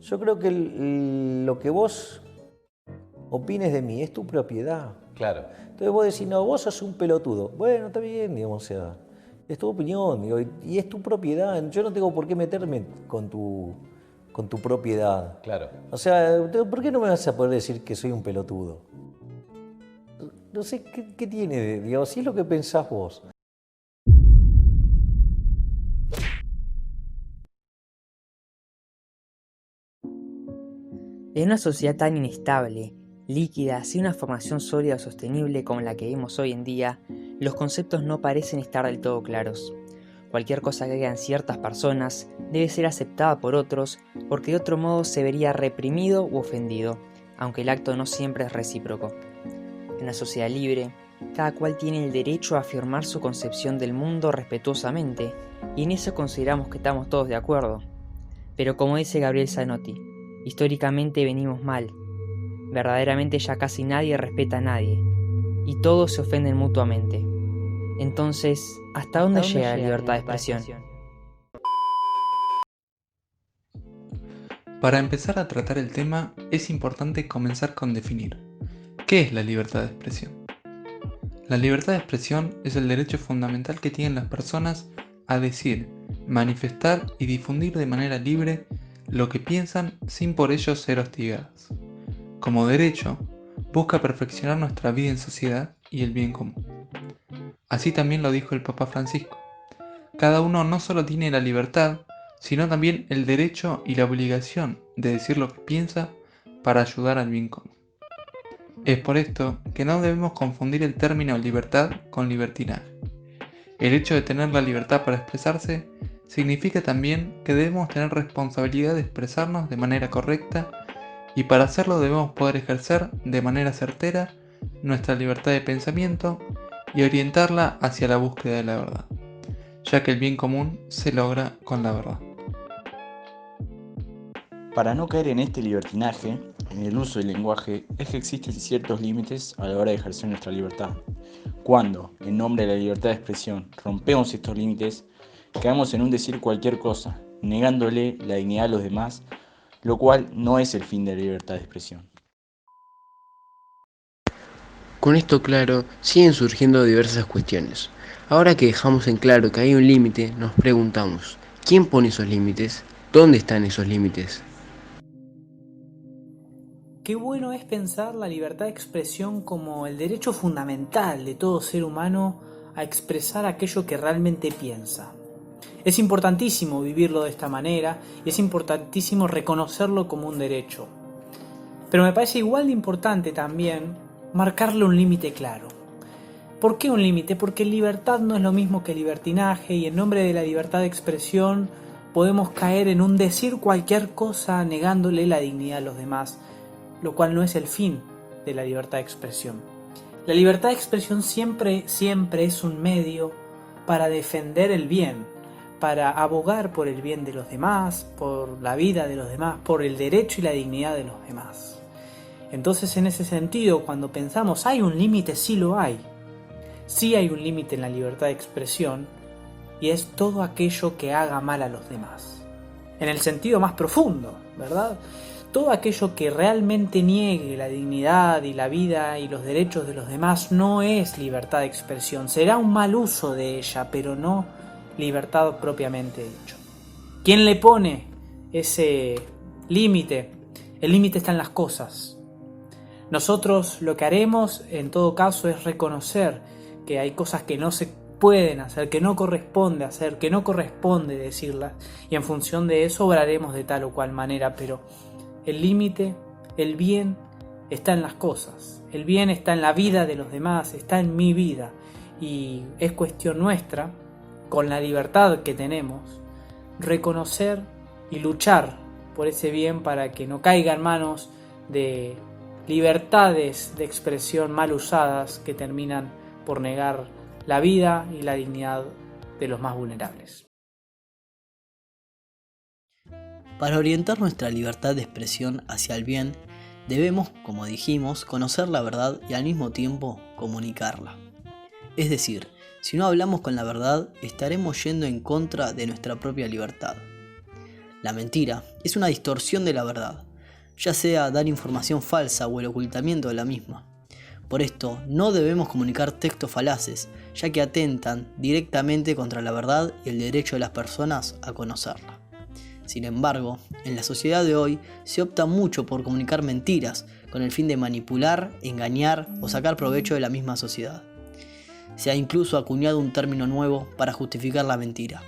Yo creo que lo que vos opines de mí es tu propiedad. Claro. Entonces vos decís, no, vos sos un pelotudo. Bueno, está bien, digamos, o sea, es tu opinión, digo, y es tu propiedad. Yo no tengo por qué meterme con tu propiedad. Claro. O sea, ¿por qué no me vas a poder decir que soy un pelotudo? No sé, ¿qué tiene, digamos, si es lo que pensás vos? En una sociedad tan inestable, líquida, sin una formación sólida o sostenible como la que vemos hoy en día, los conceptos no parecen estar del todo claros. Cualquier cosa que hagan ciertas personas debe ser aceptada por otros, porque de otro modo se vería reprimido u ofendido, aunque el acto no siempre es recíproco. En una sociedad libre, cada cual tiene el derecho a afirmar su concepción del mundo respetuosamente, y en eso consideramos que estamos todos de acuerdo. Pero como dice Gabriel Zanotti, históricamente venimos mal. Verdaderamente ya casi nadie respeta a nadie, y todos se ofenden mutuamente. Entonces, ¿hasta dónde llega la libertad de expresión? Para empezar a tratar el tema, es importante comenzar con definir ¿qué es la libertad de expresión? La libertad de expresión es el derecho fundamental que tienen las personas a decir, manifestar y difundir de manera libre lo que piensan sin por ello ser hostigadas. Como derecho, busca perfeccionar nuestra vida en sociedad y el bien común. Así también lo dijo el Papa Francisco. Cada uno no solo tiene la libertad, sino también el derecho y la obligación de decir lo que piensa para ayudar al bien común. Es por esto que no debemos confundir el término libertad con libertinaje. El hecho de tener la libertad para expresarse significa también que debemos tener responsabilidad de expresarnos de manera correcta y para hacerlo debemos poder ejercer de manera certera nuestra libertad de pensamiento y orientarla hacia la búsqueda de la verdad, ya que el bien común se logra con la verdad. Para no caer en este libertinaje, en el uso del lenguaje, es que existen ciertos límites a la hora de ejercer nuestra libertad. Cuando, en nombre de la libertad de expresión, rompemos estos límites, caemos en un decir cualquier cosa, negándole la dignidad a los demás, lo cual no es el fin de la libertad de expresión. Con esto claro, siguen surgiendo diversas cuestiones. Ahora que dejamos en claro que hay un límite, nos preguntamos, ¿quién pone esos límites? ¿Dónde están esos límites? Qué bueno es pensar la libertad de expresión como el derecho fundamental de todo ser humano a expresar aquello que realmente piensa. Es importantísimo vivirlo de esta manera y es importantísimo reconocerlo como un derecho. Pero me parece igual de importante también marcarle un límite claro. ¿Por qué un límite? Porque libertad no es lo mismo que libertinaje y en nombre de la libertad de expresión podemos caer en un decir cualquier cosa negándole la dignidad a los demás, lo cual no es el fin de la libertad de expresión. La libertad de expresión siempre es un medio para defender el bien, para abogar por el bien de los demás, por la vida de los demás, por el derecho y la dignidad de los demás. Entonces, en ese sentido, cuando pensamos ¿hay un límite? Sí lo hay. Sí hay un límite en la libertad de expresión y es todo aquello que haga mal a los demás. En el sentido más profundo, ¿verdad? Todo aquello que realmente niegue la dignidad y la vida y los derechos de los demás no es libertad de expresión. Será un mal uso de ella, pero no libertad propiamente dicho. ¿Quién le pone ese límite? El límite está en las cosas. Nosotros lo que haremos en todo caso es reconocer que hay cosas que no se pueden hacer, que no corresponde hacer, que no corresponde decirlas, y en función de eso obraremos de tal o cual manera, pero el límite, el bien, está en las cosas. El bien está en la vida de los demás, está en mi vida. Y es cuestión nuestra, con la libertad que tenemos, reconocer y luchar por ese bien para que no caiga en manos de libertades de expresión mal usadas que terminan por negar la vida y la dignidad de los más vulnerables. Para orientar nuestra libertad de expresión hacia el bien, debemos, como dijimos, conocer la verdad y al mismo tiempo comunicarla. Es decir, si no hablamos con la verdad, estaremos yendo en contra de nuestra propia libertad. La mentira es una distorsión de la verdad, ya sea dar información falsa o el ocultamiento de la misma. Por esto, no debemos comunicar textos falaces, ya que atentan directamente contra la verdad y el derecho de las personas a conocerla. Sin embargo, en la sociedad de hoy se opta mucho por comunicar mentiras con el fin de manipular, engañar o sacar provecho de la misma sociedad. Se ha incluso acuñado un término nuevo para justificar la mentira,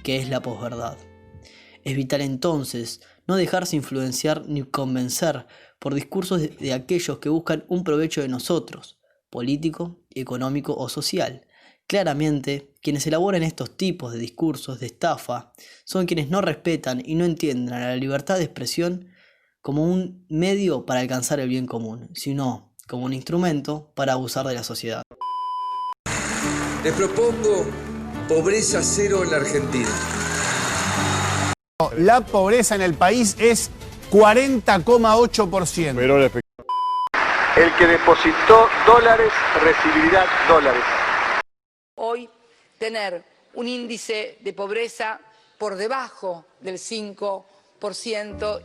que es la posverdad. Es vital entonces no dejarse influenciar ni convencer por discursos de aquellos que buscan un provecho de nosotros, político, económico o social. Claramente, quienes elaboran estos tipos de discursos de estafa son quienes no respetan y no entienden a la libertad de expresión como un medio para alcanzar el bien común, sino como un instrumento para abusar de la sociedad. Les propongo pobreza cero en la Argentina. La pobreza en el país es 40,8%. El que depositó dólares recibirá dólares. Hoy tener un índice de pobreza por debajo del 5%.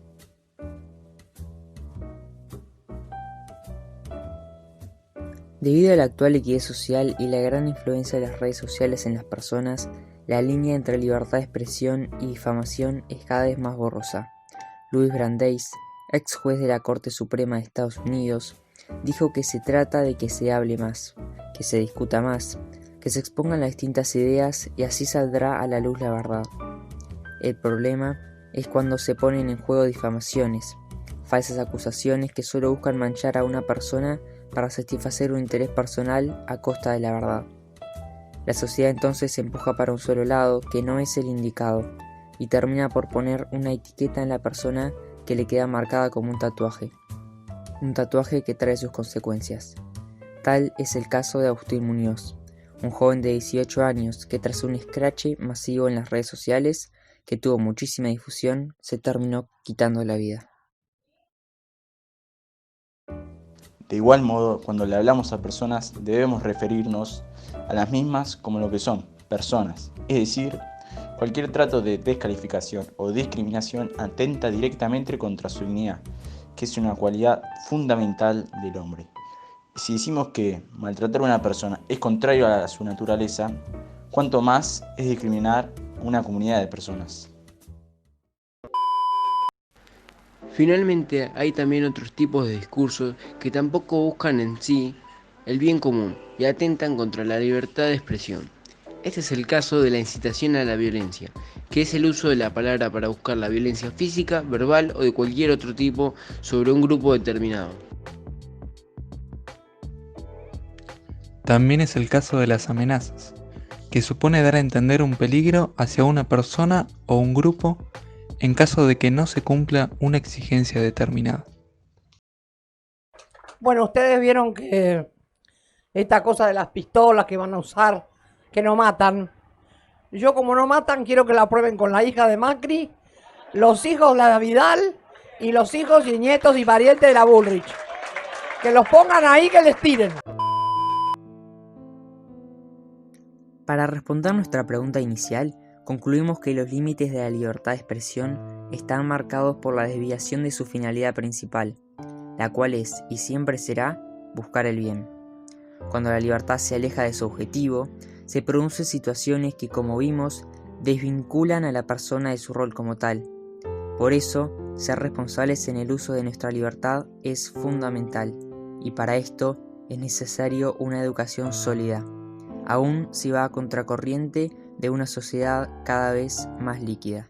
Debido a la actual liquidez social y la gran influencia de las redes sociales en las personas, la línea entre libertad de expresión y difamación es cada vez más borrosa. Louis Brandeis, ex juez de la Corte Suprema de Estados Unidos, dijo que se trata de que se hable más, que se discuta más, que se expongan las distintas ideas y así saldrá a la luz la verdad. El problema es cuando se ponen en juego difamaciones, falsas acusaciones que solo buscan manchar a una persona para satisfacer un interés personal a costa de la verdad. La sociedad entonces se empuja para un solo lado que no es el indicado y termina por poner una etiqueta en la persona que le queda marcada como un tatuaje que trae sus consecuencias. Tal es el caso de Agustín Muñoz, un joven de 18 años que tras un escrache masivo en las redes sociales que tuvo muchísima difusión, se terminó quitando la vida. De igual modo, cuando le hablamos a personas, debemos referirnos a las mismas como lo que son, personas. Es decir, cualquier trato de descalificación o discriminación atenta directamente contra su dignidad, que es una cualidad fundamental del hombre. Si decimos que maltratar a una persona es contrario a su naturaleza, cuanto más es discriminar a una comunidad de personas. Finalmente, hay también otros tipos de discursos que tampoco buscan en sí el bien común y atentan contra la libertad de expresión. Este es el caso de la incitación a la violencia, que es el uso de la palabra para buscar la violencia física, verbal o de cualquier otro tipo sobre un grupo determinado. También es el caso de las amenazas, que supone dar a entender un peligro hacia una persona o un grupo en caso de que no se cumpla una exigencia determinada. Bueno, ustedes vieron que esta cosa de las pistolas que van a usar, que no matan. Yo como no matan, quiero que la prueben con la hija de Macri, los hijos de la Vidal y los hijos y nietos y parientes de la Bullrich. Que los pongan ahí, que les tiren. Para responder nuestra pregunta inicial, concluimos que los límites de la libertad de expresión están marcados por la desviación de su finalidad principal, la cual es y siempre será buscar el bien. Cuando la libertad se aleja de su objetivo, se producen situaciones que, como vimos, desvinculan a la persona de su rol como tal. Por eso, ser responsables en el uso de nuestra libertad es fundamental, y para esto es necesario una educación sólida, aun si va a contracorriente de una sociedad cada vez más líquida.